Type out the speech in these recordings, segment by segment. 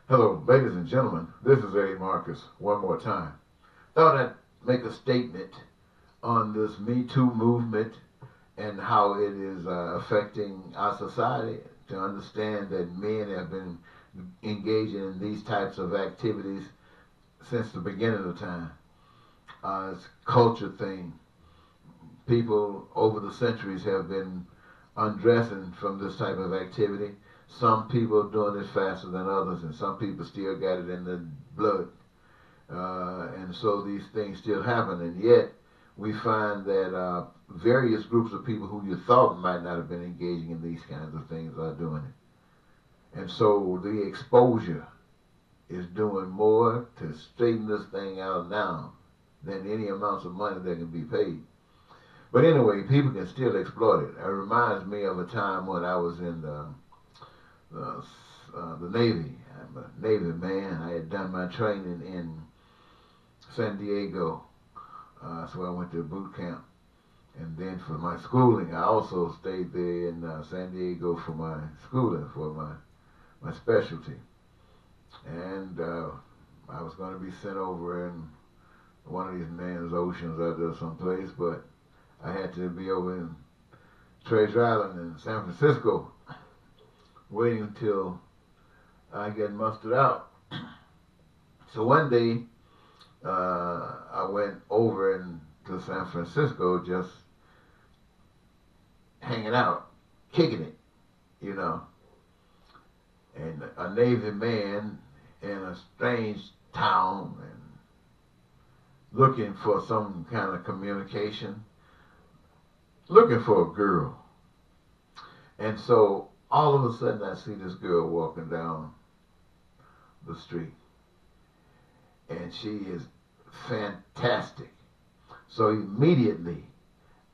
Hello, ladies and gentlemen. This is Eddie Marcus one more time. Thought I'd make a statement on this Metoo movement and how it is affecting our society, to understand that men have been engaging in these types of activities since the beginning of time. It's a culture thing. People over the centuries have been undressing from this type of activity. Some people are doing it faster than others, and some people still got it in the blood. And so these things still happen, and yet we find that various groups of people who you thought might not have been engaging in these kinds of things are doing it. And so the exposure is doing more to straighten this thing out now than any amounts of money that can be paid. But anyway, people can still exploit it. It reminds me of a time when I was in the Navy. I'm a Navy man. I had done my training in San Diego. So I went to boot camp. And then for my schooling, I also stayed there in San Diego for my schooling, for my specialty. And I was going to be sent over in one of these man's oceans out there someplace, but I had to be over in Treasure Island in San Francisco, waiting until I get mustered out. So one day, I went over to San Francisco, just hanging out, kicking it, you know. And a Navy man in a strange town and looking for some kind of communication, looking for a girl. And so all of a sudden I see this girl walking down the street, and she is fantastic. So immediately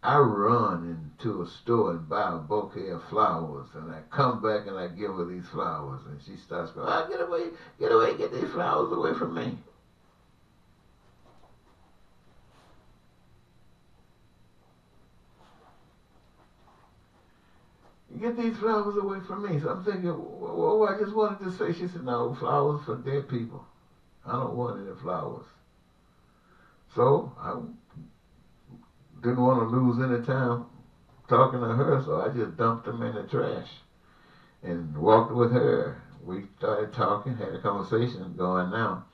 I run into a store and buy a bouquet of flowers, and I come back and I give her these flowers, and she starts going, "Ah, get away, get these flowers away from me." "Get these flowers away from me." So I'm thinking, well, I just wanted to say. She said, "No, flowers for dead people. I don't want any flowers." So I didn't want to lose any time talking to her, so I just dumped them in the trash and walked with her. We started talking, had a conversation going now.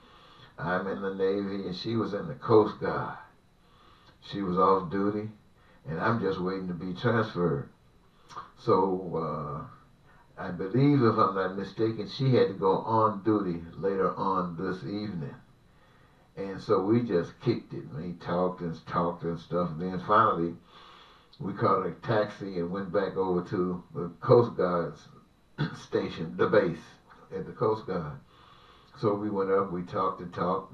I'm in the Navy and she was in the Coast Guard. She was off duty and I'm just waiting to be transferred. So I believe, if I'm not mistaken, she had to go on duty later on this evening. And so we just kicked it. We talked and stuff. And then finally, we caught a taxi and went back over to the Coast Guard's station, the base at the Coast Guard. So we went up, we talked and talked.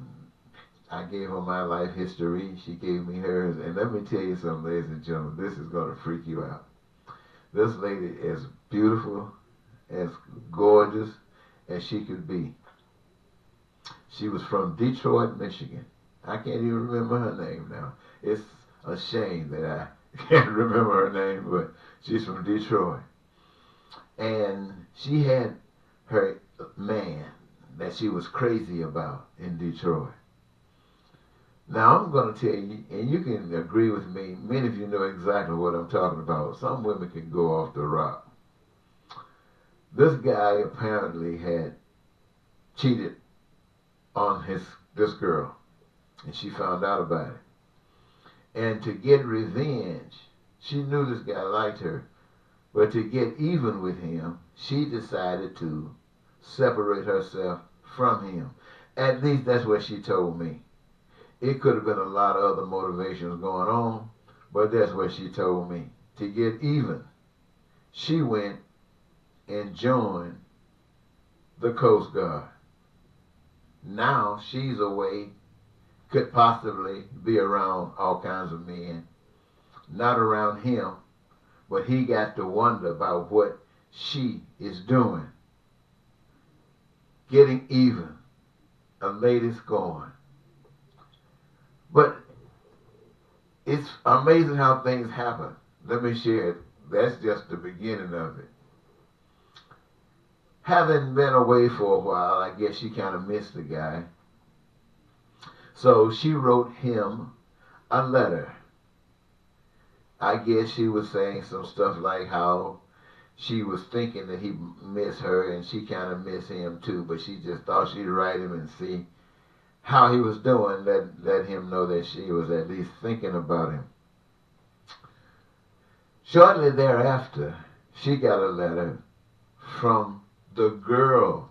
I gave her my life history. She gave me hers. And let me tell you something, ladies and gentlemen, this is going to freak you out. This lady is beautiful, as gorgeous as she could be. She was from Detroit, Michigan. I can't even remember her name now. It's a shame that I can't remember her name, but she's from Detroit. And she had her man that she was crazy about in Detroit. Now I'm going to tell you, and you can agree with me, many of you know exactly what I'm talking about. Some women can go off the rock. This guy apparently had cheated on this girl, and she found out about it. And to get revenge, she knew this guy liked her, but to get even with him, she decided to separate herself from him. At least that's what she told me. It could have been a lot of other motivations going on, but that's what she told me. To get even, she went and joined the Coast Guard. Now she's away, could possibly be around all kinds of men, not around him, but he got to wonder about what she is doing. Getting even, a lady SCORN. But it's amazing how things happen. Let me share it. That's just the beginning of it. having been away for a while, I guess she kind of missed the guy. So she wrote him a letter. I guess she was saying some stuff like how she was thinking that he missed her and she kind of missed him too, but she just thought she'd write him and see how he was doing, let him know that she was at least thinking about him. Shortly thereafter, she got a letter from the girl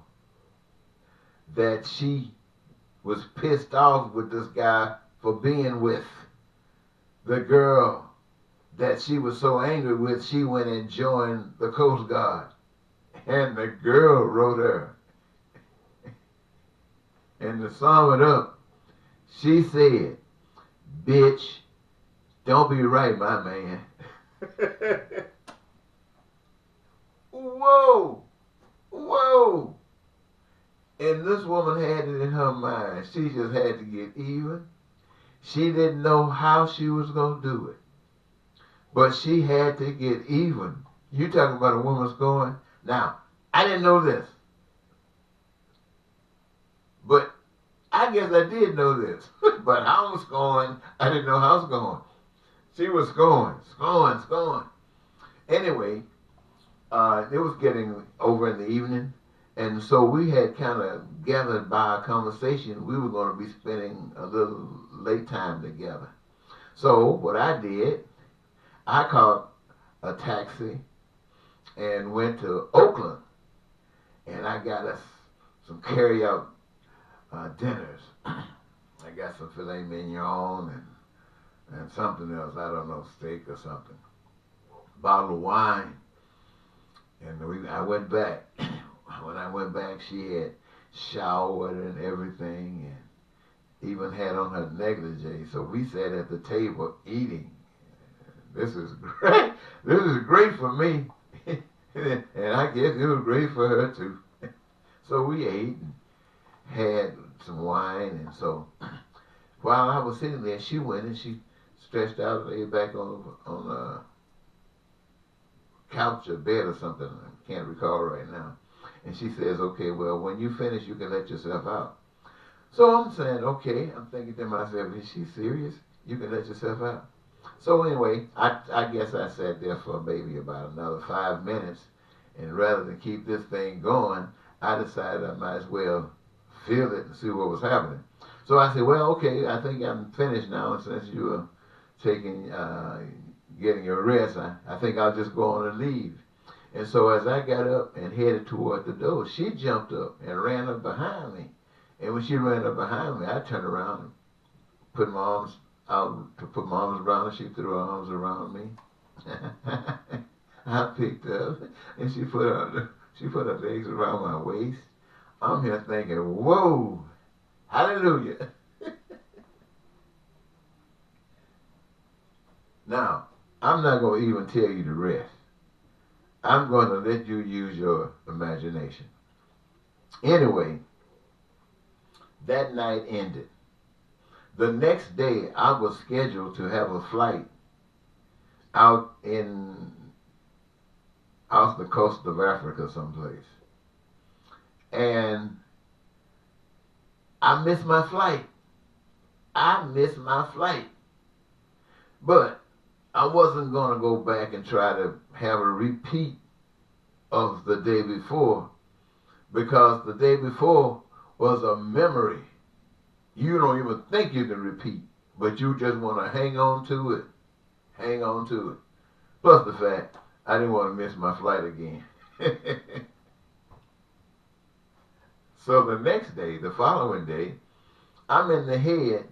that she was pissed off with this guy for being with. The girl that she was so angry with, she went and joined the Coast Guard. And the girl wrote her. And to sum it up, she said, "Bitch, don't be right, my man." Whoa! Whoa! And this woman had it in her mind. She just had to get even. She didn't know how she was going to do it. But she had to get even. You talking about a woman scoring? Now, I didn't know this. But I guess I did know this. But I was scoring. I didn't know how I was going. She was scoring. Anyway, it was getting over in the evening. And so we had kind of gathered by a conversation. We were going to be spending a little late time together. So what I did, I caught a taxi and went to Oakland. And I got us some carry-out dinners. I got some filet mignon and something else. I don't know, steak or something. Bottle of wine. And I went back. When I went back, she had showered and everything, and even had on her negligee. So we sat at the table eating. This is great. This is great for me, and I guess it was great for her too. So we ate and had some wine, and so while I was sitting there, she went and she stretched out, lay back on a couch or bed or something. I can't recall right now. And she says, "Okay, well, when you finish, you can let yourself out." So I'm saying, okay. I'm thinking to myself, is she serious? You can let yourself out? So anyway, I guess I sat there for maybe about another 5 minutes. And rather than keep this thing going, I decided I might as well feel it and see what was happening. So I said, well, okay, I think I'm finished now. And since you are getting your rest, I think I'll just go on and leave. And so as I got up and headed toward the door, she jumped up and ran up behind me. And when she ran up behind me, I turned around and put my arms out to put my arms around her. She threw her arms around me. I picked up and she put her legs around my waist. I'm here thinking, whoa, hallelujah. Now, I'm not going to even tell you the rest. I'm going to let you use your imagination. Anyway, that night ended. The next day, I was scheduled to have a flight out off the coast of Africa someplace. And I missed my flight. But I wasn't going to go back and try to have a repeat of the day before, because the day before was a memory. You don't even think you can repeat, but you just want to hang on to it. Plus the fact I didn't want to miss my flight again. So the next day, the following day, I'm in the head,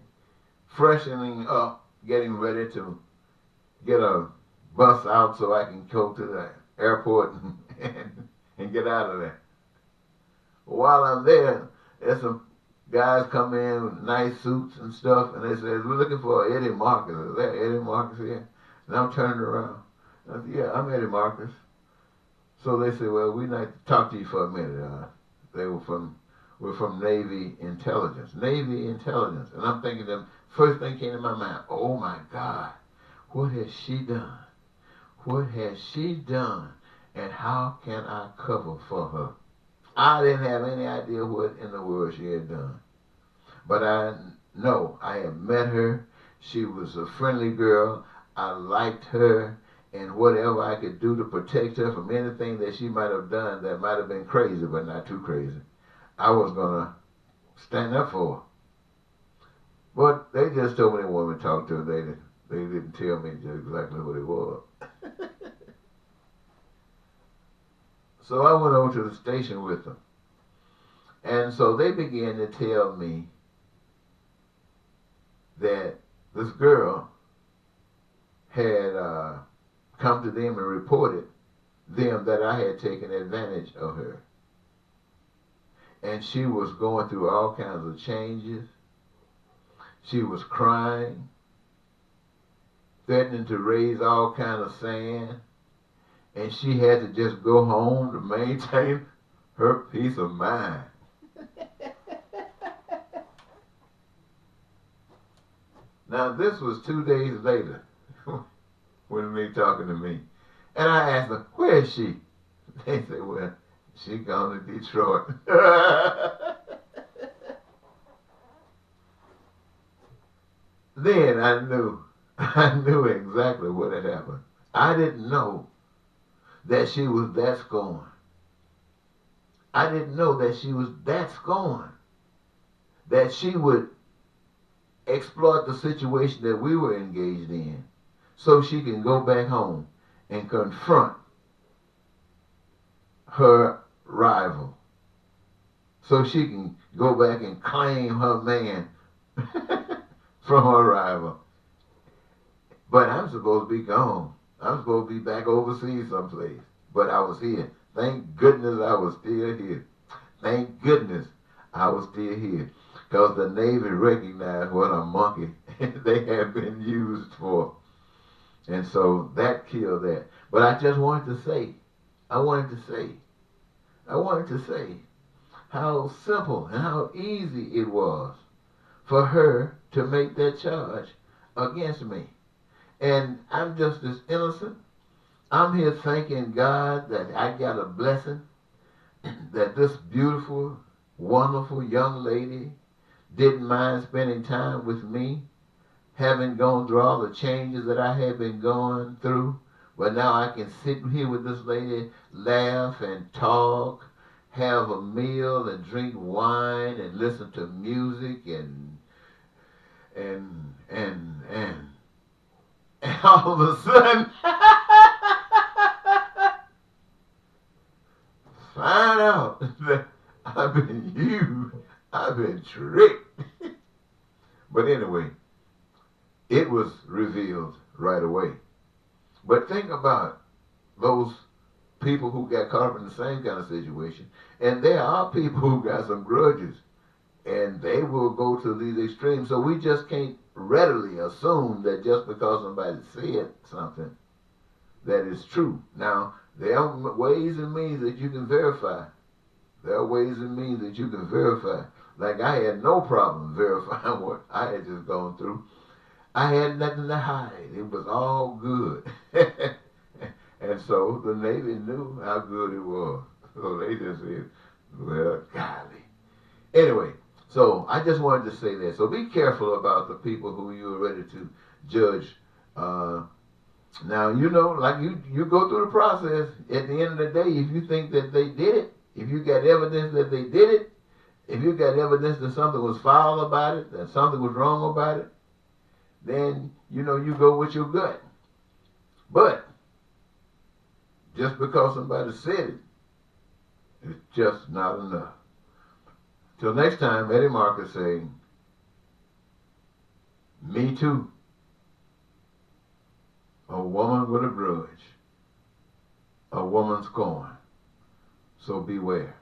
freshening up, getting ready to get a bus out so I can go to the airport and get out of there. While I'm there, there's some guys come in with nice suits and stuff, and they said, "We're looking for Eddie Marcus. Is that Eddie Marcus here?" And I'm turning around. I said, "Yeah, I'm Eddie Marcus." So they said, "Well, we'd like to talk to you for a minute." We're from Navy Intelligence. And I'm thinking the first thing came to my mind, oh my God, what has she done? And how can I cover for her? I didn't have any idea what in the world she had done. But I know I had met her. She was a friendly girl. I liked her. And whatever I could do to protect her from anything that she might have done that might have been crazy, but not too crazy, I was going to stand up for her. But they just told me they wanted me to talk to her. They didn't tell me just exactly what it was. So I went over to the station with them. And so they began to tell me that this girl had come to them and reported them that I had taken advantage of her. And she was going through all kinds of changes. She was crying, threatening to raise all kinds of sand. And she had to just go home to maintain her peace of mind. Now, this was 2 days later when they talking to me. And I asked them, where is she? They said, well, she gone to Detroit. Then I knew exactly what had happened. I didn't know that she was that scorned. I didn't know that she was that scorned, that she would exploit the situation that we were engaged in so she can go back home and confront her rival, so she can go back and claim her man from her rival. But I'm supposed to be gone. I'm supposed to be back overseas someplace. But I was here. Thank goodness I was still here. Thank goodness I was still here. Because the Navy recognized what a monkey they had been used for. And so that killed that. But I just wanted to say how simple and how easy it was for her to make that charge against me. And I'm just as innocent. I'm here thanking God that I got a blessing, that this beautiful, wonderful young lady didn't mind spending time with me, having gone through all the changes that I had been going through. But now I can sit here with this lady, laugh and talk, have a meal and drink wine and listen to music and all of a sudden find out that I've been used, I've been tricked. But anyway, it was revealed right away. But think about those people who got caught up in the same kind of situation. And there are people who got some grudges. And they will go to these extremes. So we just can't readily assume that just because somebody said something that is true. Now, there are ways and means that you can verify. There are ways and means that you can verify. Like I had no problem verifying what I had just gone through. I had nothing to hide. It was all good. And so the Navy knew how good it was. So they just said, well, golly. Anyway, so I just wanted to say that. So be careful about the people who you are ready to judge. Now, you know, like you go through the process. At the end of the day, if you think that they did it, if you got evidence that they did it, if you got evidence that something was foul about it, that something was wrong about it, then, you know, you go with your gut. But just because somebody said it, it's just not enough. Till next time, Eddie Marcus saying, me too. A woman with a grudge. A woman scorned. So beware.